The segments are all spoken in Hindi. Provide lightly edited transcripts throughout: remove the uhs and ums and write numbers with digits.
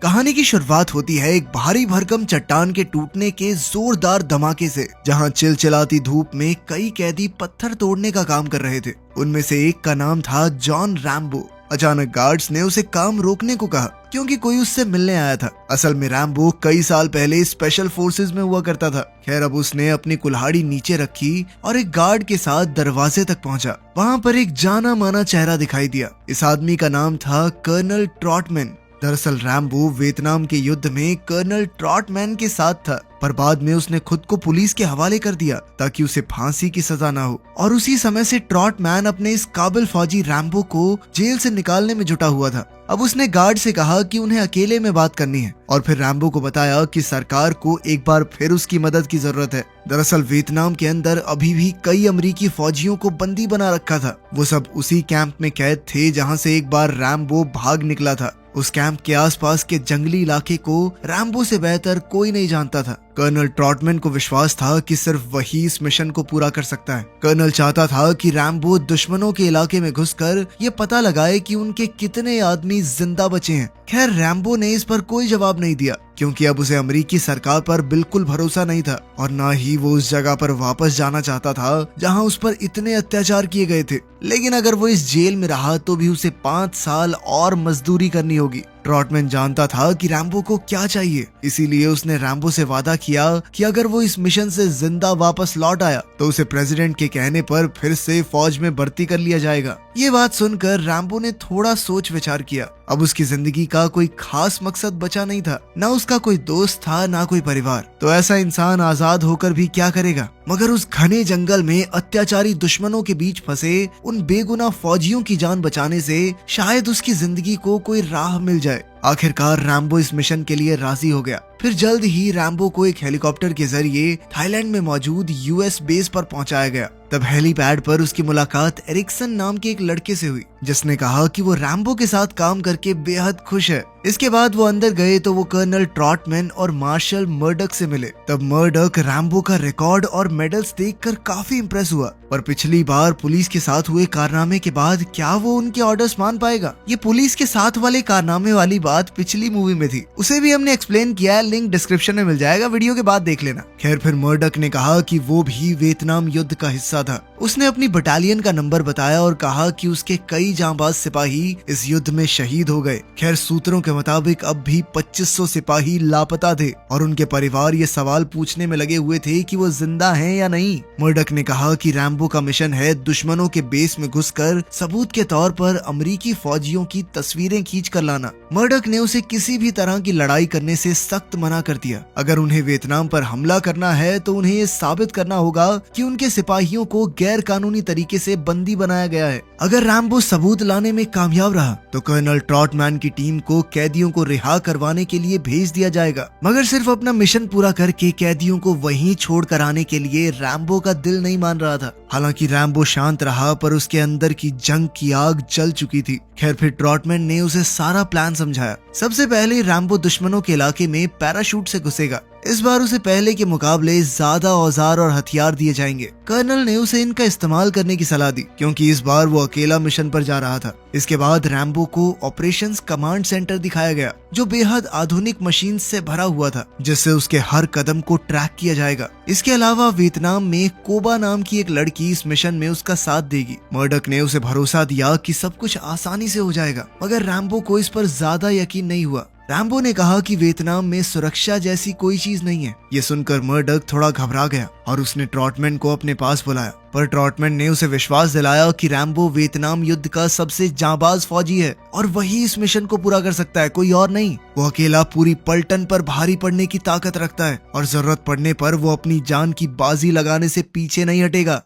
कहानी की शुरुआत होती है एक भारी भरकम चट्टान के टूटने के जोरदार धमाके से, जहां चिलचिलाती धूप में कई कैदी पत्थर तोड़ने का काम कर रहे थे। उनमें से एक का नाम था जॉन रैम्बो। अचानक गार्ड्स ने उसे काम रोकने को कहा क्योंकि कोई उससे मिलने आया था। असल में रैम्बो कई साल पहले स्पेशल फोर्सेस में हुआ करता था। खैर, अब उसने अपनी कुल्हाड़ी नीचे रखी और एक गार्ड के साथ दरवाजे तक पहुंचा। वहां पर एक जाना माना चेहरा दिखाई दिया। इस आदमी का नाम था कर्नल ट्रॉटमैन। दरअसल रैम्बो वियतनाम के युद्ध में कर्नल ट्रॉटमैन के साथ था, पर बाद में उसने खुद को पुलिस के हवाले कर दिया ताकि उसे फांसी की सजा ना हो। और उसी समय से ट्रॉटमैन अपने इस काबिल फौजी रैम्बो को जेल से निकालने में जुटा हुआ था। अब उसने गार्ड से कहा कि उन्हें अकेले में बात करनी है और फिर रैम्बो को बताया कि सरकार को एक बार फिर उसकी मदद की जरूरत है। दरअसल वियतनाम के अंदर अभी भी कई अमेरिकी फौजियों को बंदी बना रखा था। वो सब उसी कैंप में कैद थे जहां से एक बार रैम्बो भाग निकला था। उस कैंप के आसपास के जंगली इलाके को रैम्बो से बेहतर कोई नहीं जानता था। कर्नल ट्रॉटमैन को विश्वास था कि सिर्फ वही इस मिशन को पूरा कर सकता है। कर्नल चाहता था कि रैम्बो दुश्मनों के इलाके में घुसकर ये पता लगाए कि उनके कितने आदमी जिंदा बचे हैं। खैर, रैम्बो ने इस पर कोई जवाब नहीं दिया क्योंकि अब उसे अमेरिकी सरकार पर बिल्कुल भरोसा नहीं था और ना ही वो उस जगह पर वापस जाना चाहता था जहां उस पर इतने अत्याचार किए गए थे। लेकिन अगर वो इस जेल में रहा तो भी उसे 5 साल और मजदूरी करनी होगी। ट्रॉटमैन जानता था कि रैम्बो को क्या चाहिए, इसीलिए उसने रैम्बो से वादा किया कि अगर वो इस मिशन से जिंदा वापस लौट आया तो उसे प्रेसिडेंट के कहने पर फिर से फौज में भर्ती कर लिया जाएगा। ये बात सुनकर रैम्बो ने थोड़ा सोच विचार किया। अब उसकी जिंदगी का कोई खास मकसद बचा नहीं था, ना उसका कोई दोस्त था ना कोई परिवार। तो ऐसा इंसान आजाद होकर भी क्या करेगा। मगर उस घने जंगल में अत्याचारी दुश्मनों के बीच फंसे उन बेगुनाह फौजियों की जान बचाने से शायद उसकी जिंदगी को कोई राह मिल जाए। आखिरकार रैम्बो इस मिशन के लिए राजी हो गया। फिर जल्द ही रैम्बो को एक हेलीकॉप्टर के जरिए थाईलैंड में मौजूद यूएस बेस पर पहुंचाया गया। तब हेलीपैड पर उसकी मुलाकात एरिक्सन नाम के एक लड़के से हुई, जिसने कहा कि वो रैम्बो के साथ काम करके बेहद खुश है। इसके बाद वो अंदर गए तो वो कर्नल ट्रॉटमैन और मार्शल मर्डक से मिले। तब मर्डक रैम्बो का रिकॉर्ड और मेडल्स देखकर काफी इंप्रेस हुआ, पर पिछली बार पुलिस के साथ हुए कारनामे के बाद क्या वो उनके ऑर्डर्स मान पाएगा। ये पुलिस के साथ वाले कारनामे वाली बात पिछली मूवी में थी, उसे भी हमने एक्सप्लेन किया है, लिंक डिस्क्रिप्शन में मिल जाएगा, वीडियो के बाद देख लेना। खैर, फिर मर्डक ने कहा कि वो भी वियतनाम युद्ध का हिस्सा था। उसने अपनी बटालियन का नंबर बताया और कहा कि उसके कई जांबाज सिपाही इस युद्ध में शहीद हो गए। खैर, सूत्रों के मुताबिक अब भी 2500 सिपाही लापता थे और उनके परिवार ये सवाल पूछने में लगे हुए थे कि वो जिंदा हैं या नहीं। मर्डक ने कहा कि रैम्बो का मिशन है दुश्मनों के बेस में घुसकर सबूत के तौर पर अमेरिकी फौजियों की तस्वीरें खींच कर लाना। मर्डक ने उसे किसी भी तरह की लड़ाई करने से सख्त मना कर दिया। अगर उन्हें वियतनाम पर हमला करना है तो उन्हें ये साबित करना होगा कि उनके सिपाहियों को गैर कानूनी तरीके से बंदी बनाया गया है। अगर रैम्बो सबूत लाने में कामयाब रहा तो कर्नल ट्रॉटमैन की टीम को कैदियों को रिहा करवाने के लिए भेज दिया जाएगा। मगर सिर्फ अपना मिशन पूरा करके कैदियों को वहीं छोड़ कर आने के लिए रैम्बो का दिल नहीं मान रहा था। हालांकि रैम्बो शांत रहा, पर उसके अंदर की जंग की आग जल चुकी थी। खैर, फिर ट्रॉटमैन ने उसे सारा प्लान समझाया। सबसे पहले रैम्बो दुश्मनों के इलाके में पैराशूट से घुसेगा। इस बार उसे पहले के मुकाबले ज्यादा औजार और हथियार दिए जाएंगे। कर्नल ने उसे इनका इस्तेमाल करने की सलाह दी क्योंकि इस बार वो अकेला मिशन पर जा रहा था। इसके बाद रैम्बो को ऑपरेशंस कमांड सेंटर दिखाया गया, जो बेहद आधुनिक मशीन से भरा हुआ था, जिससे उसके हर कदम को ट्रैक किया जाएगा। इसके अलावा वियतनाम में कोबा नाम की एक लड़की इस मिशन में उसका साथ देगी। मर्डक ने उसे भरोसा दिया कि सब कुछ आसानी से हो जाएगा, मगर रैम्बो को इस पर ज्यादा यकीन नहीं हुआ। रैम्बो ने कहा कि वियतनाम में सुरक्षा जैसी कोई चीज नहीं है। ये सुनकर मर्डक थोड़ा घबरा गया और उसने ट्रॉटमैन को अपने पास बुलाया, पर ट्रॉटमैन ने उसे विश्वास दिलाया कि रैम्बो वियतनाम युद्ध का सबसे जांबाज फौजी है और वही इस मिशन को पूरा कर सकता है, कोई और नहीं। वो अकेला पूरी पलटन पर भारी पड़ने की ताकत रखता है और जरूरत पड़ने पर वो अपनी जान की बाजी लगाने से पीछे नहीं हटेगा।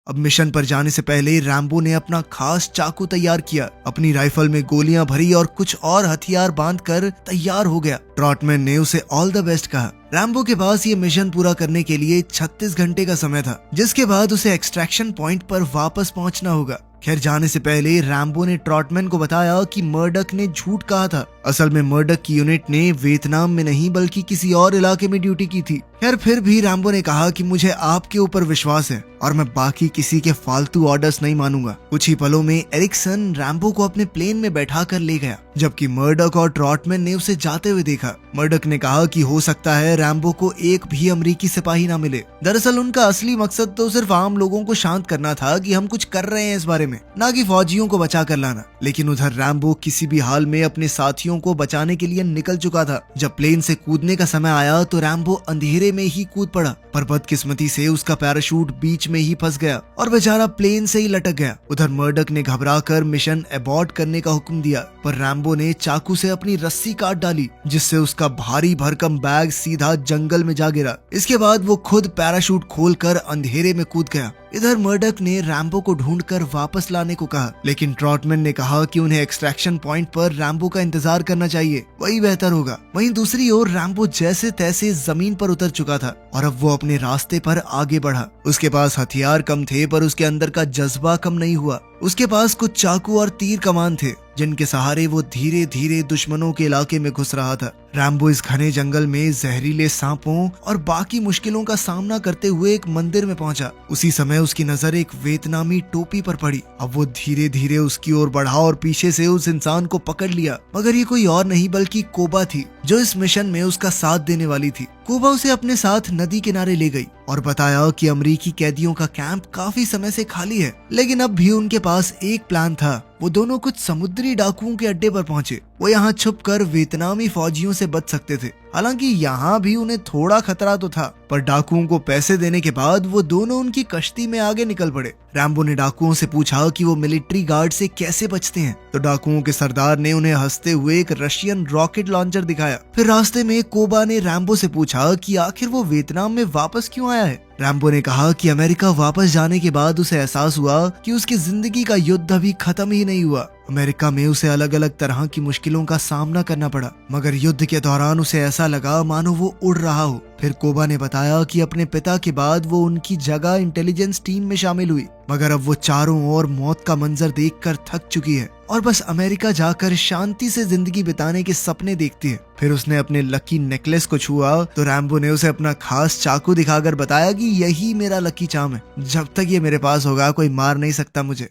अब मिशन पर जाने से पहले रैम्बो ने अपना खास चाकू तैयार किया, अपनी राइफल में गोलियां भरी और कुछ और हथियार बांधकर तैयार हो गया। ट्रॉटमैन ने उसे ऑल द बेस्ट कहा। रैम्बो के पास ये मिशन पूरा करने के लिए 36 घंटे का समय था, जिसके बाद उसे एक्सट्रैक्शन पॉइंट पर वापस पहुंचना होगा। खैर, जाने से पहले रैम्बो ने ट्रॉटमैन को बताया कि मर्डक ने झूठ कहा था असल में मर्डक की यूनिट ने वियतनाम में नहीं बल्कि किसी और इलाके में ड्यूटी की थी। खैर फिर भी रैम्बो ने कहा कि मुझे आपके ऊपर विश्वास है और मैं बाकी किसी के फालतू ऑर्डर्स नहीं मानूंगा। कुछ ही पलों में एरिक्सन रैम्बो को अपने प्लेन में बैठा कर ले गया, जबकि मर्डक और ट्रॉटमैन ने उसे जाते हुए देखा। मर्डक ने कहा कि हो सकता है रैम्बो को एक भी अमरीकी सिपाही ना मिले। दरअसल उनका असली मकसद तो सिर्फ आम लोगों को शांत करना था कि हम कुछ कर रहे हैं इस बारे में, ना कि फौजियों को बचा कर लाना। लेकिन उधर रैम्बो किसी भी हाल में अपने साथियों को बचाने के लिए निकल चुका था। जब प्लेन से कूदने का समय आया तो रैम्बो अंधेरे में ही कूद पड़ा, पर बदकिस्मती से उसका पैराशूट बीच में ही फंस गया और बेचारा प्लेन से ही लटक गया। उधर मर्डक ने घबराकर मिशन अबॉर्ट करने का हुक्म दिया, पर रैम्बो ने चाकू से अपनी रस्सी काट डाली, जिससे उसका भारी भरकम बैग सीधा जंगल में जा गिरा। इसके बाद वो खुद पैराशूट खोलकर अंधेरे में कूद गया। इधर मर्डक ने रैम्बो को ढूंढकर वापस लाने को कहा, लेकिन ट्रॉटमैन ने कहा कि उन्हें एक्सट्रैक्शन पॉइंट पर रैम्बो का इंतजार करना चाहिए, वही बेहतर होगा। वहीं दूसरी ओर रैम्बो जैसे तैसे जमीन पर उतर चुका था और अब वो अपने रास्ते पर आगे बढ़ा। उसके पास हथियार कम थे, पर उसके अंदर का जज्बा कम नहीं हुआ। उसके पास कुछ चाकू और तीर कमान थे, जिनके सहारे वो धीरे धीरे दुश्मनों के इलाके में घुस रहा था। रैम्बो इस घने जंगल में जहरीले सांपों और बाकी मुश्किलों का सामना करते हुए एक मंदिर में पहुंचा। उसी समय उसकी नजर एक वियतनामी टोपी पर पड़ी। अब वो धीरे धीरे उसकी ओर बढ़ा और पीछे से उस इंसान को पकड़ लिया, मगर ये कोई और नहीं बल्कि कोबा थी, जो इस मिशन में उसका साथ देने वाली थी। कोबा उसे अपने साथ नदी किनारे ले गई और बताया कि अमेरिकी कैदियों का कैंप काफी समय से खाली है, लेकिन अब भी उनके पास एक प्लान था। वो दोनों कुछ समुद्री डाकुओं के अड्डे पर पहुंचे। वो यहाँ छुपकर वियतनामी फौजियों से बच सकते थे। हालांकि यहाँ भी उन्हें थोड़ा खतरा तो था, पर डाकुओं को पैसे देने के बाद वो दोनों उनकी कश्ती में आगे निकल पड़े। रैम्बो ने डाकुओं से पूछा कि वो मिलिट्री गार्ड से कैसे बचते हैं, तो डाकुओं के सरदार ने उन्हें हंसते हुए एक रशियन रॉकेट लॉन्चर दिखाया। फिर रास्ते में कोबा ने रैम्बो से पूछा कि आखिर वो वियतनाम में वापस क्यों आया है। रैम्बो ने कहा कि अमेरिका वापस जाने के बाद उसे एहसास हुआ कि उसकी जिंदगी का युद्ध अभी खत्म ही नहीं हुआ। अमेरिका में उसे अलग अलग तरह की मुश्किलों का सामना करना पड़ा, मगर युद्ध के दौरान उसे ऐसा लगा मानो वो उड़ रहा हो। फिर कोबा ने बताया कि अपने पिता के बाद वो उनकी जगह इंटेलिजेंस टीम में शामिल हुई, मगर अब वो चारों ओर मौत का मंजर देखकर थक चुकी है और बस अमेरिका जाकर शांति से जिंदगी बिताने के सपने देखती है। फिर उसने अपने लकी नेकलेस को छुआ तो रैम्बो ने उसे अपना खास चाकू दिखाकर बताया कि यही मेरा लकी चार्म है, जब तक ये मेरे पास होगा कोई मार नहीं सकता मुझे।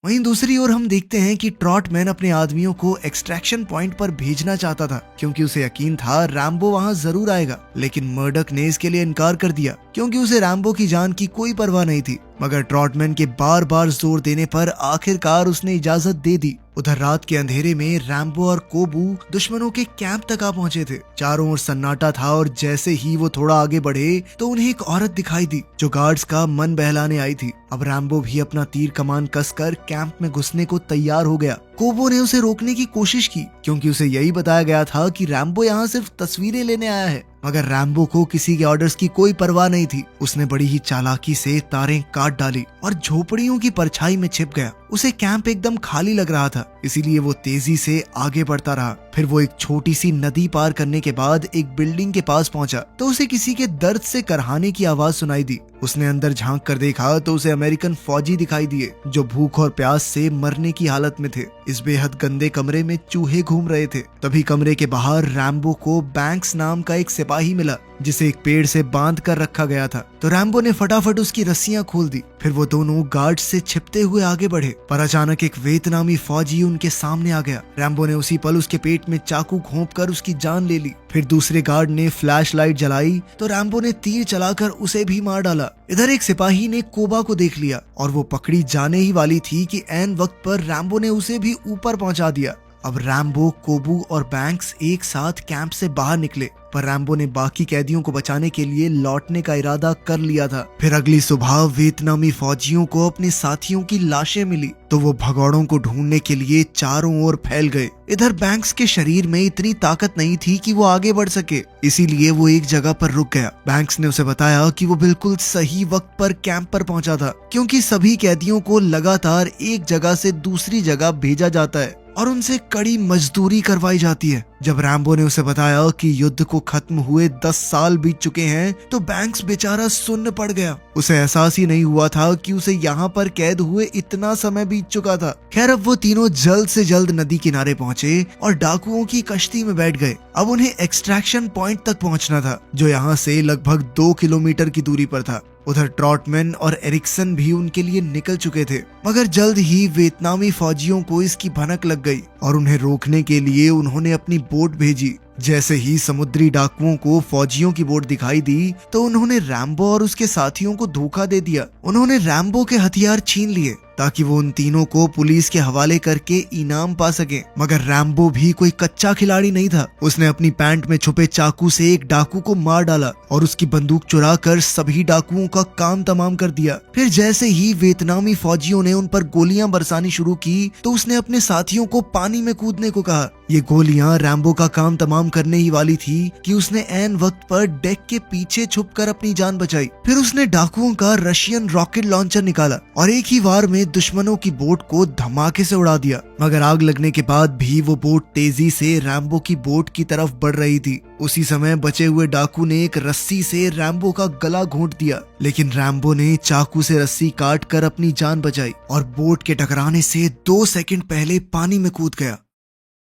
वहीं दूसरी ओर हम देखते हैं कि ट्रॉटमैन अपने आदमियों को एक्सट्रैक्शन पॉइंट पर भेजना चाहता था, क्योंकि उसे यकीन था रैम्बो वहां जरूर आएगा। लेकिन मर्डक ने इसके लिए इनकार कर दिया, क्योंकि उसे रैम्बो की जान की कोई परवाह नहीं थी। मगर ट्रॉटमैन के बार बार जोर देने पर आखिरकार उसने इजाजत दे दी। उधर रात के अंधेरे में रैम्बो और कोबू दुश्मनों के कैंप तक आ पहुंचे थे। चारों ओर सन्नाटा था और जैसे ही वो थोड़ा आगे बढ़े तो उन्हें एक औरत दिखाई दी, जो गार्ड्स का मन बहलाने आई थी। अब रैम्बो भी अपना तीर कमान कसकर कैंप में घुसने को तैयार हो गया। कोबो ने उसे रोकने की कोशिश की, क्योंकि उसे यही बताया गया था कि रैम्बो यहाँ सिर्फ तस्वीरें लेने आया है। मगर रैम्बो को किसी के ऑर्डर्स की कोई परवाह नहीं थी। उसने बड़ी ही चालाकी से तारें काट डाली और झोपड़ियों की परछाई में छिप गया। उसे कैंप एकदम खाली लग रहा था, इसीलिए वो तेजी से आगे बढ़ता रहा। फिर वो एक छोटी सी नदी पार करने के बाद एक बिल्डिंग के पास पहुंचा तो उसे किसी के दर्द से करहाने की आवाज सुनाई दी। उसने अंदर झांक कर देखा तो उसे अमेरिकन फौजी दिखाई दिए, जो भूख और प्यास से मरने की हालत में थे। इस बेहद गंदे कमरे में चूहे घूम रहे थे। तभी कमरे के बाहर रैम्बो को बैंक्स नाम का एक सिपाही मिला, जिसे एक पेड़ से बांध कर रखा गया था। तो रैम्बो ने फटाफट उसकी रस्सियां खोल दी। फिर वो दोनों गार्ड से छिपते हुए आगे बढ़े, पर अचानक एक वियतनामी फौजी उनके सामने आ गया। रैम्बो ने उसी पल उसके पेट में चाकू घोंपकर उसकी जान ले ली। फिर दूसरे गार्ड ने फ्लैश लाइट जलाई तो रैम्बो ने तीर चलाकर उसे भी मार डाला। इधर एक सिपाही ने कोबा को देख लिया और वो पकड़ी जाने ही वाली थी कि ऐन वक्त पर रैम्बो ने उसे भी ऊपर पहुंचा दिया। अब रैम्बो, कोबू और बैंक्स एक साथ कैंप से बाहर निकले, पर रैम्बो ने बाकी कैदियों को बचाने के लिए लौटने का इरादा कर लिया था। फिर अगली सुबह वियतनामी फौजियों को अपने साथियों की लाशें मिली, तो वो भगौड़ों को ढूंढने के लिए चारों ओर फैल गए। इधर बैंक्स के शरीर में इतनी ताकत नहीं थी कि वो आगे बढ़ सके, इसीलिए वो एक जगह पर रुक गया। बैंक्स ने उसे बताया कि वो बिल्कुल सही वक्त पर कैंप पर पहुंचा था, क्योंकि सभी कैदियों को लगातार एक जगह से दूसरी जगह भेजा जाता है। और उनसे कड़ी मजदूरी करवाई जाती है। जब रैम्बो ने उसे बताया कि युद्ध को खत्म हुए 10 साल बीत चुके हैं तो बैंक्स बेचारा सुन्न पड़ गया। उसे एहसास ही नहीं हुआ था कि उसे यहाँ पर कैद हुए इतना समय बीत चुका था। खैर अब वो तीनों जल्द से जल्द नदी किनारे पहुंचे और डाकुओं की कश्ती में बैठ गए। अब उन्हें एक्सट्रैक्शन पॉइंट तक पहुंचना था जो यहाँ से लगभग 2 किलोमीटर की दूरी पर था। उधर ट्रॉटमैन और एरिक्सन भी उनके लिए निकल चुके थे, मगर जल्द ही वियतनामी फौजियों को इसकी भनक लग गई और उन्हें रोकने के लिए उन्होंने अपनी बोट भेजी। जैसे ही समुद्री डाकुओं को फौजियों की बोट दिखाई दी तो उन्होंने रैम्बो और उसके साथियों को धोखा दे दिया। उन्होंने रैम्बो के हथियार छीन लिए ताकि वो उन तीनों को पुलिस के हवाले करके इनाम पा सके। मगर रैम्बो भी कोई कच्चा खिलाड़ी नहीं था। उसने अपनी पैंट में छुपे चाकू से एक डाकू को मार डाला और उसकी बंदूक चुरा कर सभी डाकुओं का काम तमाम कर दिया। फिर जैसे ही वियतनामी फौजियों ने उन पर गोलियां बरसानी शुरू की तो उसने अपने साथियों को पानी में कूदने को कहा। ये गोलियां रैम्बो का काम तमाम करने ही वाली थी कि उसने ऐन वक्त पर डेक के पीछे छुपकर अपनी जान बचाई। फिर उसने डाकुओं का रशियन रॉकेट लॉन्चर निकाला और एक ही वार में दुश्मनों की बोट को धमाके से उड़ा दिया। मगर आग लगने के बाद भी वो बोट तेजी से रैम्बो की बोट की तरफ बढ़ रही थी। उसी समय बचे हुए डाकू ने एक रस्सी से रैम्बो का गला घोंट दिया, लेकिन रैम्बो ने चाकू से रस्सी काट कर अपनी जान बचाई और बोट के टकराने से 2 सेकंड पहले पानी में कूद गया।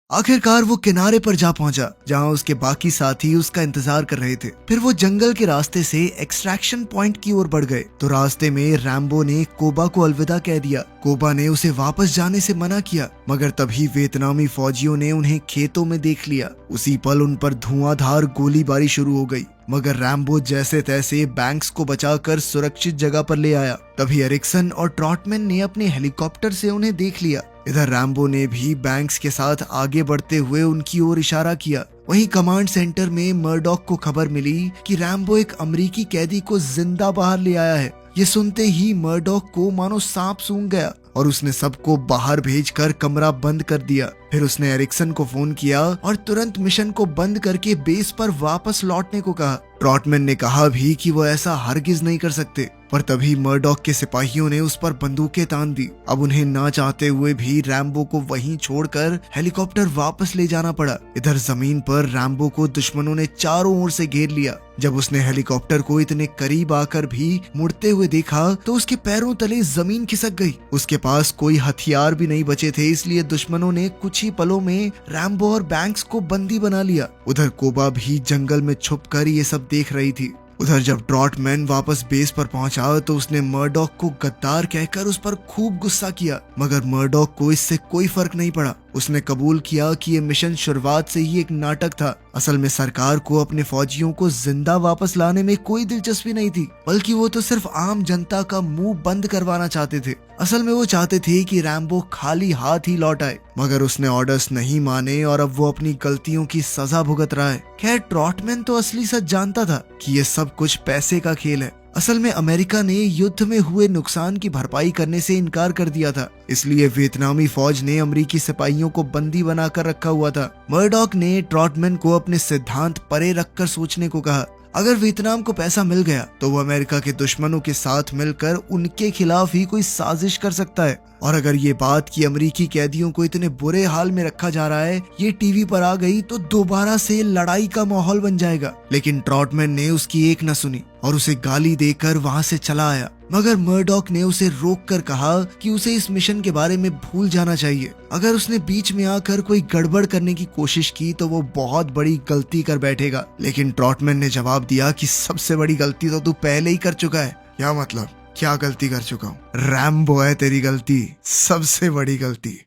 आखिरकार वो किनारे पर जा पहुंचा जहां उसके बाकी साथी उसका इंतजार कर रहे थे। फिर वो जंगल के रास्ते से एक्सट्रैक्शन पॉइंट की ओर बढ़ गए तो रास्ते में रैम्बो ने कोबा को अलविदा कह दिया। कोबा ने उसे वापस जाने से मना किया, मगर तभी वियतनामी फौजियों ने उन्हें खेतों में देख लिया। उसी पल उन पर धुआंधार गोलीबारी शुरू हो गई, मगर रैम्बो जैसे तैसे बैंक्स को बचाकर सुरक्षित जगह पर ले आया। तभी एरिक्सन और ट्रॉटमैन ने अपने हेलीकॉप्टर से उन्हें देख लिया। इधर रैम्बो ने भी बैंक्स के साथ आगे बढ़ते हुए उनकी ओर इशारा किया। वहीं कमांड सेंटर में मर्डॉक को खबर मिली कि रैम्बो एक अमेरिकी कैदी को जिंदा बाहर ले आया है। ये सुनते ही मर्डॉक को मानो सांप सूंघ गया और उसने सबको बाहर भेजकर कमरा बंद कर दिया। फिर उसने एरिक्सन को फोन किया और तुरंत मिशन को बंद करके बेस पर वापस लौटने को कहा। ट्रॉटमैन ने कहा भी कि वो ऐसा हरगिज नहीं कर सकते, पर तभी मर्डॉक के सिपाहियों ने उस पर बंदूकें तान दी। अब उन्हें ना चाहते हुए भी रैम्बो को वहीं छोड़कर हेलीकॉप्टर वापस ले जाना पड़ा। इधर जमीन पर रैम्बो को दुश्मनों ने चारों ओर से घेर लिया। जब उसने हेलीकॉप्टर को इतने करीब आकर भी मुड़ते हुए देखा तो उसके पैरों तले जमीन खिसक गई। उसके पास कोई हथियार भी नहीं बचे थे, इसलिए दुश्मनों ने कुछ ही पलों में रैम्बो और बैंक्स को बंदी बना लिया। उधर कोबा भी जंगल में छुपकर ये सब देख रही थी। उधर जब ट्रॉटमैन वापस बेस पर पहुंचा तो उसने मर्डॉक को गद्दार कहकर उस पर खूब गुस्सा किया, मगर मर्डॉक को इससे कोई फर्क नहीं पड़ा। उसने कबूल किया कि ये मिशन शुरुआत से ही एक नाटक था। असल में सरकार को अपने फौजियों को जिंदा वापस लाने में कोई दिलचस्पी नहीं थी, बल्कि वो तो सिर्फ आम जनता का मुंह बंद करवाना चाहते थे। असल में वो चाहते थे कि रैम्बो खाली हाथ ही लौट आए, मगर उसने ऑर्डर्स नहीं माने और अब वो अपनी गलतियों की सजा भुगत रहा है। खैर ट्रॉटमैन तो असली सच जानता था कि ये सब कुछ पैसे का खेल है। असल में अमेरिका ने युद्ध में हुए नुकसान की भरपाई करने से इनकार कर दिया था, इसलिए वियतनामी फौज ने अमेरिकी सिपाहियों को बंदी बनाकर रखा हुआ था। मर्डॉक ने ट्रॉटमैन को अपने सिद्धांत परे रखकर सोचने को कहा। अगर वियतनाम को पैसा मिल गया तो वो अमेरिका के दुश्मनों के साथ मिलकर उनके खिलाफ ही कोई साजिश कर सकता है। और अगर ये बात कि अमेरिकी कैदियों को इतने बुरे हाल में रखा जा रहा है ये टीवी पर आ गई तो दोबारा से लड़ाई का माहौल बन जाएगा। लेकिन ट्रॉटमैन ने उसकी एक न सुनी और उसे गाली देकर वहां से चला आया। मगर मर्डॉक ने उसे रोककर कहा कि उसे इस मिशन के बारे में भूल जाना चाहिए। अगर उसने बीच में आकर कोई गड़बड़ करने की कोशिश की तो वो बहुत बड़ी गलती कर बैठेगा। लेकिन ट्रॉटमैन ने जवाब दिया कि सबसे बड़ी गलती तो तू पहले ही कर चुका है। क्या मतलब? क्या गलती कर चुका हूँ? रैम्बो है तेरी गलती, सबसे बड़ी गलती।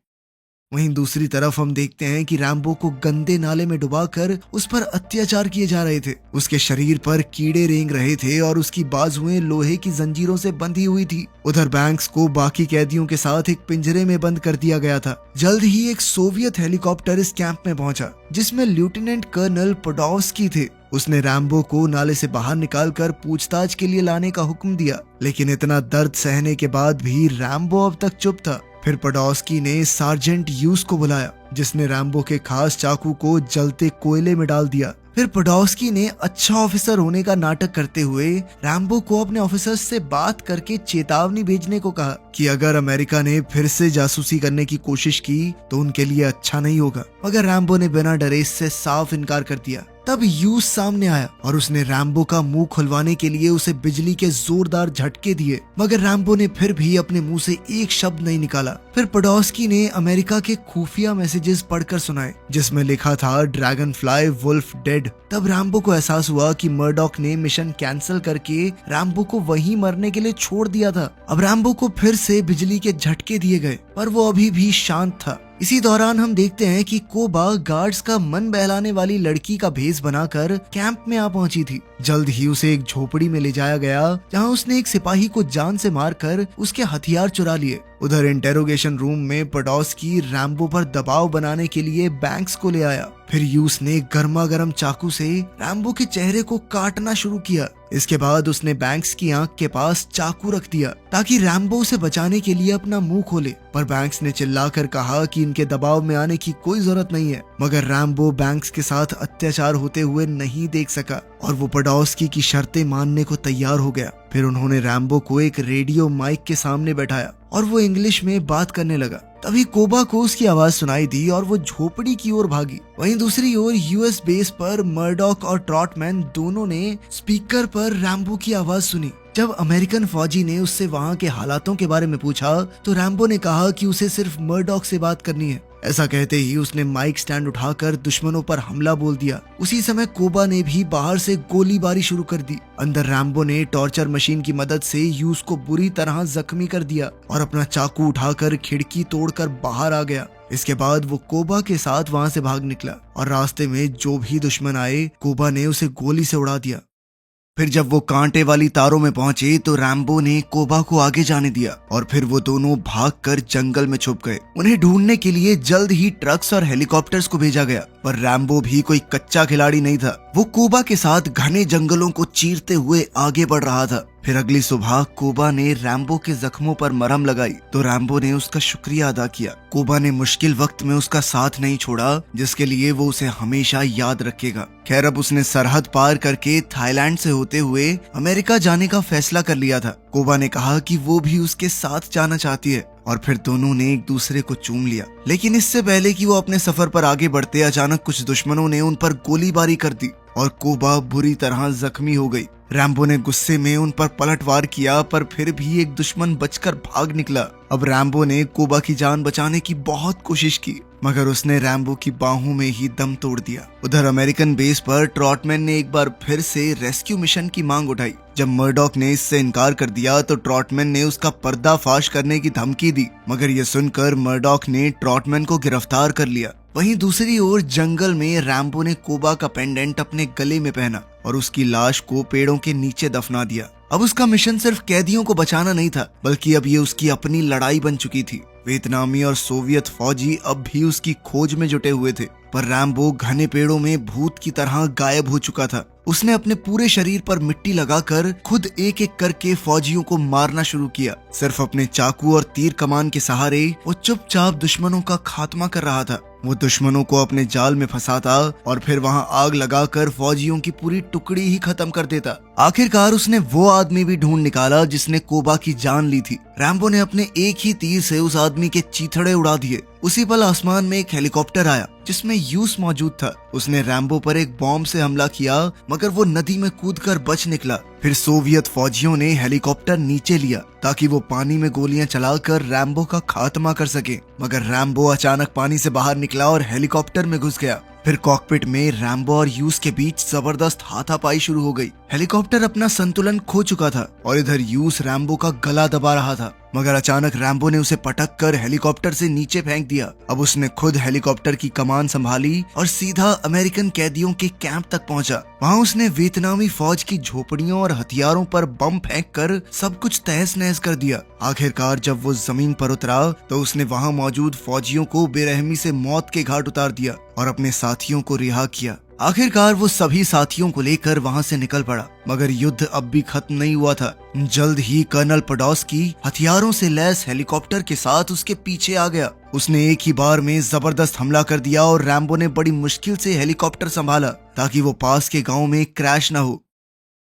वहीं दूसरी तरफ हम देखते हैं कि रैम्बो को गंदे नाले में डुबाकर उस पर अत्याचार किए जा रहे थे। उसके शरीर पर कीड़े रेंग रहे थे और उसकी बाजुएं लोहे की जंजीरों से बंधी हुई थी। उधर बैंक्स को बाकी कैदियों के साथ एक पिंजरे में बंद कर दिया गया था। जल्द ही एक सोवियत हेलीकॉप्टर इस कैंप में पहुंचा जिसमें लेफ्टिनेंट कर्नल पोडोव्स्की थे। उसने रैम्बो को नाले से बाहर निकालकर पूछताछ के लिए लाने का हुक्म दिया, लेकिन इतना दर्द सहने के बाद भी रैम्बो अब तक चुप था। फिर पोडोव्स्की ने सार्जेंट यूस को बुलाया जिसने रैम्बो के खास चाकू को जलते कोयले में डाल दिया। फिर पोडोस्की ने अच्छा ऑफिसर होने का नाटक करते हुए रैम्बो को अपने ऑफिसर्स से बात करके चेतावनी भेजने को कहा कि अगर अमेरिका ने फिर से जासूसी करने की कोशिश की तो उनके लिए अच्छा नहीं होगा। मगर रैम्बो ने बिना डरे इससे साफ इनकार कर दिया। तब यूस सामने आया और उसने रैम्बो का मुंह खुलवाने के लिए उसे बिजली के जोरदार झटके दिए, मगर रैम्बो ने फिर भी अपने मुंह से एक शब्द नहीं निकाला। फिर पोडोस्की ने अमेरिका के खुफिया मैसेजेस पढ़कर सुनाए जिसमें लिखा था ड्रैगन फ्लाई वुल्फ डेड। तब रैम्बो को एहसास हुआ कि मर्डॉक ने मिशन कैंसिल करके रैम्बो को वहीं मरने के लिए छोड़ दिया था। अब रैम्बो को फिर से बिजली के झटके दिए गए पर वो अभी भी शांत था। इसी दौरान हम देखते हैं कि कोबा गार्ड्स का मन बहलाने वाली लड़की का भेष बनाकर कैंप में आ पहुंची थी। जल्द ही उसे एक झोपड़ी में ले जाया गया जहां उसने एक सिपाही को जान से मारकर उसके हथियार चुरा लिए। उधर इंटेरोगेशन रूम में पोडोस्की रैम्बो पर दबाव बनाने के लिए बैंक्स को ले आया। फिर यूस ने गर्मा गर्म चाकू से रैम्बो के चेहरे को काटना शुरू किया। इसके बाद उसने बैंक्स की आंख के पास चाकू रख दिया ताकि रैम्बो उसे बचाने के लिए अपना मुंह खोले, पर बैंक्स ने चिल्लाकर कहा कि इनके दबाव में आने की कोई जरूरत नहीं है। मगर रैम्बो बैंक्स के साथ अत्याचार होते हुए नहीं देख सका और वो पोडोस्की की शर्तें मानने को तैयार हो गया। फिर उन्होंने रैम्बो को एक रेडियो माइक के सामने बैठाया और वो इंग्लिश में बात करने लगा। तभी कोबा को उसकी आवाज सुनाई दी और वो झोपड़ी की ओर भागी। वहीं दूसरी ओर यूएस बेस पर मर्डॉक और ट्रॉटमैन दोनों ने स्पीकर पर रैम्बो की आवाज सुनी। जब अमेरिकन फौजी ने उससे वहाँ के हालातों के बारे में पूछा तो रैम्बो ने कहा कि उसे सिर्फ मर्डॉक से बात करनी है। ऐसा कहते ही उसने माइक स्टैंड उठाकर दुश्मनों पर हमला बोल दिया। उसी समय कोबा ने भी बाहर से गोलीबारी शुरू कर दी। अंदर रैम्बो ने टॉर्चर मशीन की मदद से यूस को बुरी तरह जख्मी कर दिया और अपना चाकू उठाकर खिड़की तोड़कर बाहर आ गया। इसके बाद वो कोबा के साथ वहाँ से भाग निकला और रास्ते में जो भी दुश्मन आए कोबा ने उसे गोली से उड़ा दिया। फिर जब वो कांटे वाली तारों में पहुंचे तो रैम्बो ने कोबा को आगे जाने दिया और फिर वो दोनों भागकर जंगल में छुप गए। उन्हें ढूंढने के लिए जल्द ही ट्रक्स और हेलीकॉप्टर्स को भेजा गया, पर रैम्बो भी कोई कच्चा खिलाड़ी नहीं था। वो कोबा के साथ घने जंगलों को चीरते हुए आगे बढ़ रहा था। फिर अगली सुबह कोबा ने रैम्बो के जख्मों पर मरहम लगाई तो रैम्बो ने उसका शुक्रिया अदा किया। कोबा ने मुश्किल वक्त में उसका साथ नहीं छोड़ा, जिसके लिए वो उसे हमेशा याद रखेगा। खैर अब उसने सरहद पार करके थाईलैंड से होते हुए अमेरिका जाने का फैसला कर लिया था। कोबा ने कहा कि वो भी उसके साथ जाना चाहती है और फिर दोनों ने एक दूसरे को चूम लिया। लेकिन इससे पहले कि वो अपने सफर पर आगे बढ़ते अचानक कुछ दुश्मनों ने उन पर गोलीबारी कर दी और कोबा बुरी तरह जख्मी हो गई। रैम्बो ने गुस्से में उन पर पलटवार किया पर फिर भी एक दुश्मन बचकर भाग निकला। अब रैम्बो ने कोबा की जान बचाने की बहुत कोशिश की मगर उसने रैम्बो की बाहों में ही दम तोड़ दिया। उधर अमेरिकन बेस पर ट्रॉटमैन ने एक बार फिर से रेस्क्यू मिशन की मांग उठाई। जब मर्डॉक ने इससे इनकार कर दिया तो ट्रॉटमैन ने उसका पर्दाफाश करने की धमकी दी, मगर ये सुनकर मर्डॉक ने ट्रॉटमैन को गिरफ्तार कर लिया। वहीं दूसरी ओर जंगल में रैम्बो ने कोबा का पेंडेंट अपने गले में पहना और उसकी लाश को पेड़ों के नीचे दफना दिया। अब उसका मिशन सिर्फ कैदियों को बचाना नहीं था, बल्कि अब ये उसकी अपनी लड़ाई बन चुकी थी। वियतनामी और सोवियत फौजी अब भी उसकी खोज में जुटे हुए थे, पर रैम्बो घने पेड़ों में भूत की तरह गायब हो चुका था। उसने अपने पूरे शरीर पर मिट्टी लगाकर खुद एक एक करके फौजियों को मारना शुरू किया। सिर्फ अपने चाकू और तीर कमान के सहारे वो चुपचाप दुश्मनों का खात्मा कर रहा था। वो दुश्मनों को अपने जाल में फंसाता और फिर वहां आग लगाकर फौजियों की पूरी टुकड़ी ही खत्म कर देता। आखिरकार उसने वो आदमी भी ढूंढ निकाला जिसने कोबा की जान ली थी। रैम्बो ने अपने एक ही तीर से उस आदमी के चीथड़े उड़ा दिए। उसी पल आसमान में एक हेलीकॉप्टर आया जिसमें यूस मौजूद था। उसने रैम्बो पर एक बॉम्ब से हमला किया मगर वो नदी में कूदकर बच निकला। फिर सोवियत फौजियों ने हेलीकॉप्टर नीचे लिया ताकि वो पानी में गोलियां चलाकर रैम्बो का खात्मा कर सके, मगर रैम्बो अचानक पानी से बाहर निकला और हेलीकॉप्टर में घुस गया। फिर कॉकपिट में रैम्बो और यूस के बीच जबरदस्त हाथापाई शुरू हो गई। हेलीकॉप्टर अपना संतुलन खो चुका था और इधर यूस रैम्बो का गला दबा रहा था, मगर अचानक रैम्बो ने उसे पटक कर हेलीकॉप्टर से नीचे फेंक दिया। अब उसने खुद हेलीकॉप्टर की कमान संभाली और सीधा अमेरिकन कैदियों के कैंप तक पहुंचा। वहां उसने वियतनामी फौज की झोपड़ियों और हथियारों पर बम फेंक कर सब कुछ तहस नहस कर दिया। आखिरकार जब वो जमीन पर उतरा तो उसने वहां मौजूद फौजियों को बेरहमी से मौत के घाट उतार दिया और अपने साथियों को रिहा किया। आखिरकार वो सभी साथियों को लेकर वहां से निकल पड़ा, मगर युद्ध अब भी खत्म नहीं हुआ था। जल्द ही कर्नल पोडोस्की हथियारों से लैस हेलीकॉप्टर के साथ उसके पीछे आ गया। उसने एक ही बार में जबरदस्त हमला कर दिया और रैम्बो ने बड़ी मुश्किल से हेलीकॉप्टर संभाला ताकि वो पास के गांव में क्रैश न हो।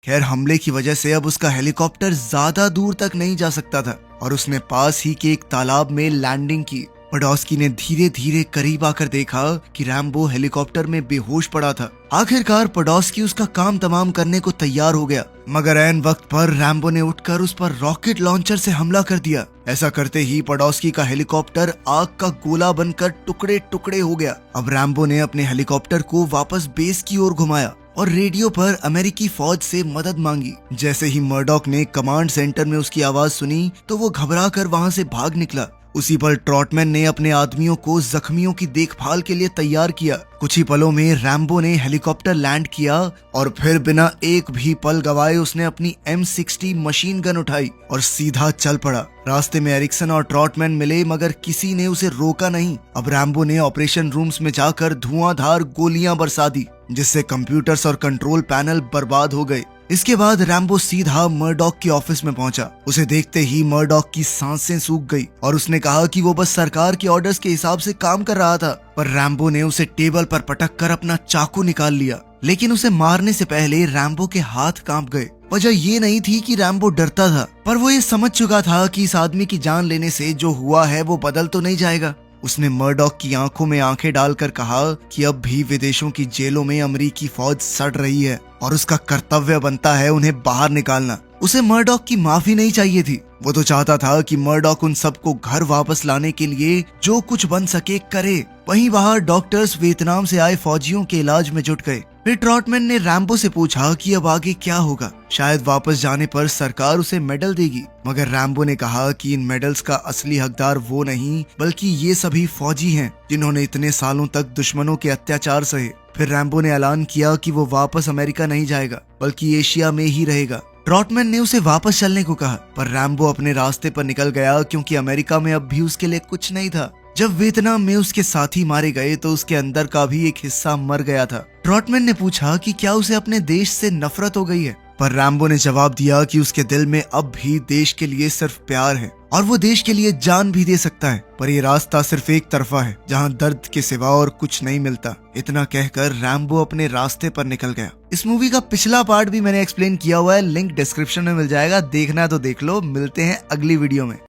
खैर, हमले की वजह से अब उसका हेलीकॉप्टर ज्यादा दूर तक नहीं जा सकता था और उसने पास ही के एक तालाब में लैंडिंग की। पोडोस्की ने धीरे धीरे करीब आकर देखा कि रैम्बो हेलीकॉप्टर में बेहोश पड़ा था। आखिरकार पोडोस्की उसका काम तमाम करने को तैयार हो गया, मगर ऐन वक्त पर रैम्बो ने उठकर उस पर रॉकेट लॉन्चर से हमला कर दिया। ऐसा करते ही पोडोस्की का हेलीकॉप्टर आग का गोला बनकर टुकड़े टुकड़े हो गया। अब रैम्बो ने अपने हेलीकॉप्टर को वापस बेस की ओर घुमाया और रेडियो पर अमेरिकी फौज से मदद मांगी। जैसे ही मर्डॉक ने कमांड सेंटर में उसकी आवाज सुनी तो वो घबरा कर वहां से भाग निकला। उसी पर ट्रॉटमैन ने अपने आदमियों को जख्मियों की देखभाल के लिए तैयार किया। कुछ ही पलों में रैम्बो ने हेलीकॉप्टर लैंड किया और फिर बिना एक भी पल गवाए उसने अपनी M60 मशीन गन उठाई और सीधा चल पड़ा। रास्ते में एरिक्सन और ट्रॉटमैन मिले, मगर किसी ने उसे रोका नहीं। अब रैम्बो ने ऑपरेशन रूम्स में जाकर धुआंधार गोलियां बरसा दी, जिससे कंप्यूटर्स और कंट्रोल पैनल बर्बाद हो गए। इसके बाद रैम्बो सीधा मर्डॉक के ऑफिस में पहुंचा। उसे देखते ही मर्डॉक की सांसें सूख गई और उसने कहा कि वो बस सरकार के ऑर्डर्स के हिसाब से काम कर रहा था। पर रैम्बो ने उसे टेबल पर पटक कर अपना चाकू निकाल लिया, लेकिन उसे मारने से पहले रैम्बो के हाथ कांप गए। वजह ये नहीं थी कि रैम्बो डरता था, पर वो ये समझ चुका था कि इस आदमी की जान लेने से जो हुआ है वो बदल तो नहीं जाएगा। उसने मर्डॉक की आंखों में आंखें डालकर कहा कि अब भी विदेशों की जेलों में अमेरिकी फौज सड़ रही है और उसका कर्तव्य बनता है उन्हें बाहर निकालना। उसे मर्डॉक की माफी नहीं चाहिए थी। वो तो चाहता था कि मर्डॉक उन सबको घर वापस लाने के लिए जो कुछ बन सके करे। वहीं बाहर डॉक्टर्स वियतनाम से आए फौजियों के इलाज में जुट गए। फिर ट्रॉटमैन ने रैम्बो से पूछा कि अब आगे क्या होगा। शायद वापस जाने पर सरकार उसे मेडल देगी, मगर रैम्बो ने कहा कि इन मेडल्स का असली हकदार वो नहीं बल्कि ये सभी फौजी हैं जिन्होंने इतने सालों तक दुश्मनों के अत्याचार सहे। फिर रैम्बो ने ऐलान किया कि वो वापस अमेरिका नहीं जाएगा बल्कि एशिया में ही रहेगा। ट्रॉटमैन ने उसे वापस चलने को कहा, पर रैम्बो अपने रास्ते पर निकल गया क्योंकि अमेरिका में अब भी उसके लिए कुछ नहीं था। जब वियतनाम में उसके साथी मारे गए तो उसके अंदर का भी एक हिस्सा मर गया था। ट्रॉटमैन ने पूछा कि क्या उसे अपने देश से नफरत हो गई है, पर रैम्बो ने जवाब दिया कि उसके दिल में अब भी देश के लिए सिर्फ प्यार है और वो देश के लिए जान भी दे सकता है, पर ये रास्ता सिर्फ एक तरफा है जहाँ दर्द के सिवा और कुछ नहीं मिलता। इतना कहकर रैम्बो अपने रास्ते पर निकल गया। इस मूवी का पिछला पार्ट भी मैंने एक्सप्लेन किया हुआ है, लिंक डिस्क्रिप्शन में मिल जाएगा, देखना है तो देख लो। मिलते हैं अगली वीडियो में।